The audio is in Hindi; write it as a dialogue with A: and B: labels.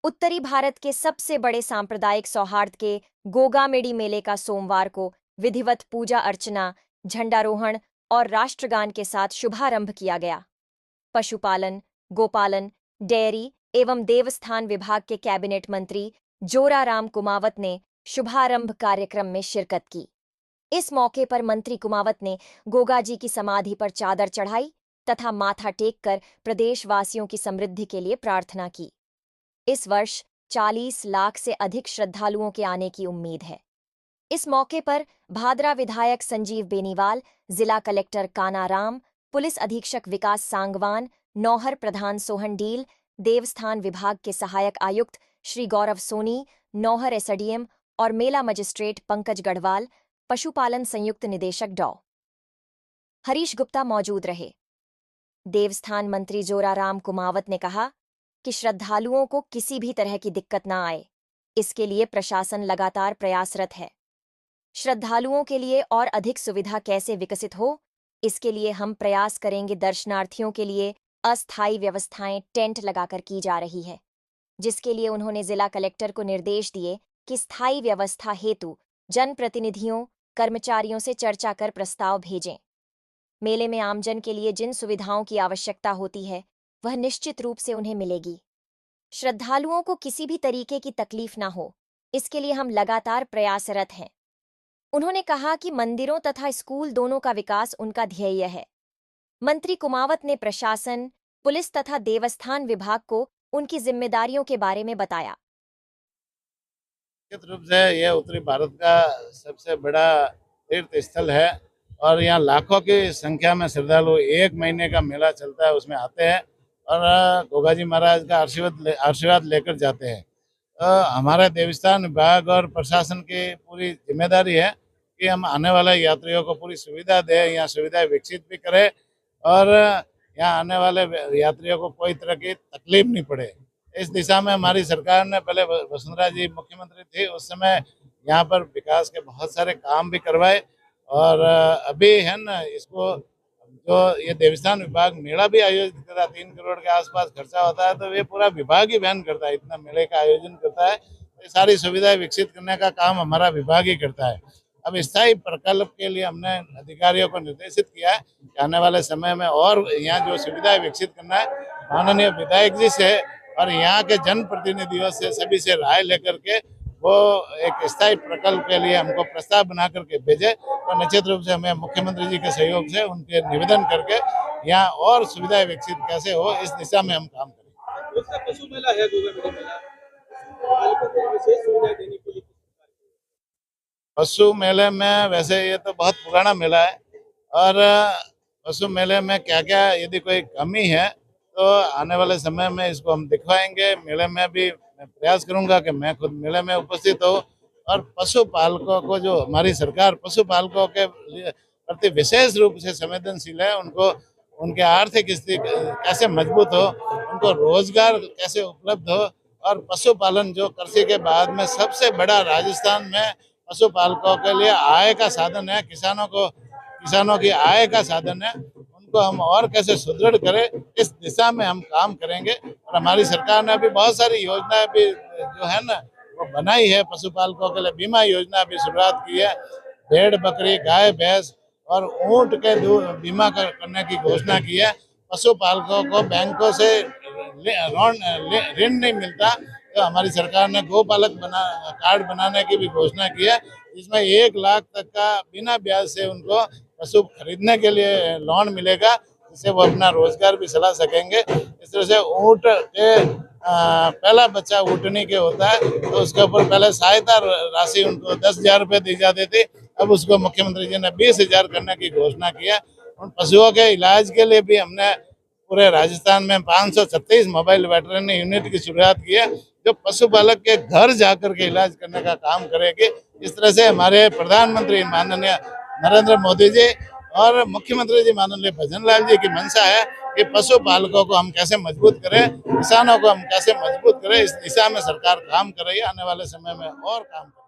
A: उत्तरी भारत के सबसे बड़े सांप्रदायिक सौहार्द के गोगामेडी मेले का सोमवार को विधिवत पूजा अर्चना, झंडारोहण और राष्ट्रगान के साथ शुभारंभ किया गया। पशुपालन, गोपालन, डेयरी एवं देवस्थान विभाग के कैबिनेट मंत्री जोराराम कुमावत ने शुभारंभ कार्यक्रम में शिरकत की। इस मौके पर मंत्री कुमावत ने गोगा जी की समाधि पर चादर चढ़ाई तथा माथा टेककर प्रदेशवासियों की समृद्धि के लिए प्रार्थना की। इस वर्ष 40 लाख से अधिक श्रद्धालुओं के आने की उम्मीद है। इस मौके पर भादरा विधायक संजीव बेनीवाल, जिला कलेक्टर कानाराम, पुलिस अधीक्षक विकास सांगवान, नौहर प्रधान सोहन डील, देवस्थान विभाग के सहायक आयुक्त श्री गौरव सोनी, नौहर एसडीएम और मेला मजिस्ट्रेट पंकज गढ़वाल, पशुपालन संयुक्त निदेशक डॉ. हरीश गुप्ता मौजूद रहे। देवस्थान मंत्री जोराराम कुमावत ने कहा कि श्रद्धालुओं को किसी भी तरह की दिक्कत न आए, इसके लिए प्रशासन लगातार प्रयासरत है। श्रद्धालुओं के लिए और अधिक सुविधा कैसे विकसित हो, इसके लिए हम प्रयास करेंगे। दर्शनार्थियों के लिए अस्थायी व्यवस्थाएं टेंट लगाकर की जा रही है, जिसके लिए उन्होंने जिला कलेक्टर को निर्देश दिए कि स्थायी व्यवस्था हेतु जनप्रतिनिधियों, कर्मचारियों से चर्चा कर प्रस्ताव भेजें। मेले में आमजन के लिए जिन सुविधाओं की आवश्यकता होती है, वह निश्चित रूप से उन्हें मिलेगी। श्रद्धालुओं को किसी भी तरीके की तकलीफ ना हो, इसके लिए हम लगातार प्रयासरत हैं। उन्होंने कहा कि मंदिरों तथा स्कूल दोनों का विकास उनका ध्येय है। मंत्री कुमावत ने प्रशासन, पुलिस तथा देवस्थान विभाग को उनकी जिम्मेदारियों के बारे में बताया।
B: निश्चित रूप से यह उत्तरी भारत का सबसे बड़ा तीर्थ स्थल है और यहाँ लाखों की संख्या में श्रद्धालु एक महीने का मेला चलता है, उसमें आते हैं और गोगा जी महाराज का आशीर्वाद लेकर जाते हैं। हमारे देवस्थान विभाग और प्रशासन की पूरी जिम्मेदारी है कि हम आने वाले यात्रियों को पूरी सुविधा दें, यहाँ सुविधाएं विकसित भी करें और यहाँ आने वाले यात्रियों को कोई तरह की तकलीफ नहीं पड़े। इस दिशा में हमारी सरकार ने, पहले वसुंधरा जी मुख्यमंत्री थी उस समय, यहाँ पर विकास के बहुत सारे काम भी करवाए और अभी है ना, इसको जो ये देवस्थान विभाग मेला भी आयोजित कर रहा है, 3 करोड़ के आसपास खर्चा होता है, तो ये पूरा विभाग ही वहन करता है, इतना मेले का आयोजन करता है। ये सारी सुविधाएं विकसित करने का काम हमारा विभाग ही करता है। अब स्थायी प्रकल्प के लिए हमने अधिकारियों को निर्देशित किया है कि आने वाले समय में और यहाँ जो सुविधाएं विकसित करना है, माननीय विधायक जी से और यहाँ के जनप्रतिनिधियों से, सभी से राय लेकर के वो एक स्थायी प्रकल्प के लिए हमको प्रस्ताव बना करके भेजे, तो निश्चित रूप से हमें मुख्यमंत्री जी के सहयोग से उनके निवेदन करके यहाँ और सुविधाएं विकसित कैसे हो, इस दिशा में हम काम करेंगे।
C: पशु मेला है, गोगा मेला, पालकों को विशेष सुविधाएं देने के लिए
B: पशु मेले में वैसे ये तो बहुत पुराना मेला है और पशु मेले में क्या क्या यदि कोई कमी है तो आने वाले समय में इसको हम दिखवाएंगे। मेले में भी मैं प्रयास करूंगा कि मैं खुद मेले में उपस्थित हो और पशुपालकों को, जो हमारी सरकार पशुपालकों के प्रति विशेष रूप से संवेदनशील है, उनको उनके आर्थिक स्थिति कैसे मजबूत हो, उनको रोजगार कैसे उपलब्ध हो और पशुपालन जो कृषि के बाद में सबसे बड़ा राजस्थान में पशुपालकों के लिए आय का साधन है, किसानों की आय का साधन है, उनको हम और कैसे सुदृढ़ करें, इस दिशा में हम काम करेंगे। और हमारी सरकार ने अभी बहुत सारी योजनाएं भी जो है ना वो बनाई है। पशुपालकों के लिए बीमा योजना भी शुरुआत की है, भेड़ बकरी, गाय भैंस और ऊंट के बीमा करने की घोषणा की है। पशुपालकों को बैंकों से ऋण नहीं मिलता, तो हमारी सरकार ने गोपालक कार्ड बनाने की भी घोषणा की है, जिसमें 1 लाख तक का बिना ब्याज से उनको पशु खरीदने के लिए लोन मिलेगा, जिससे वो अपना रोजगार भी चला सकेंगे। इस तरह से ऊँट के पहला बच्चा ऊँटनी के होता है तो उसके ऊपर पहले सहायता राशि उनको 10,000 रुपये दी जाती थी, अब उसको मुख्यमंत्री जी ने 20,000 करने की घोषणा की है। उन पशुओं के इलाज के लिए भी हमने पूरे राजस्थान में 536 मोबाइल वेटरनरी यूनिट की शुरुआत की है, जो पशुपालक के घर जाकर के इलाज करने का काम करेगी। इस तरह से हमारे प्रधानमंत्री माननीय नरेंद्र मोदी जी और मुख्यमंत्री जी माननीय भजन लाल जी की मंशा है कि पशुपालकों को हम कैसे मजबूत करें, किसानों को हम कैसे मजबूत करें, इस दिशा में सरकार काम कर रही है। आने वाले समय में और काम करें।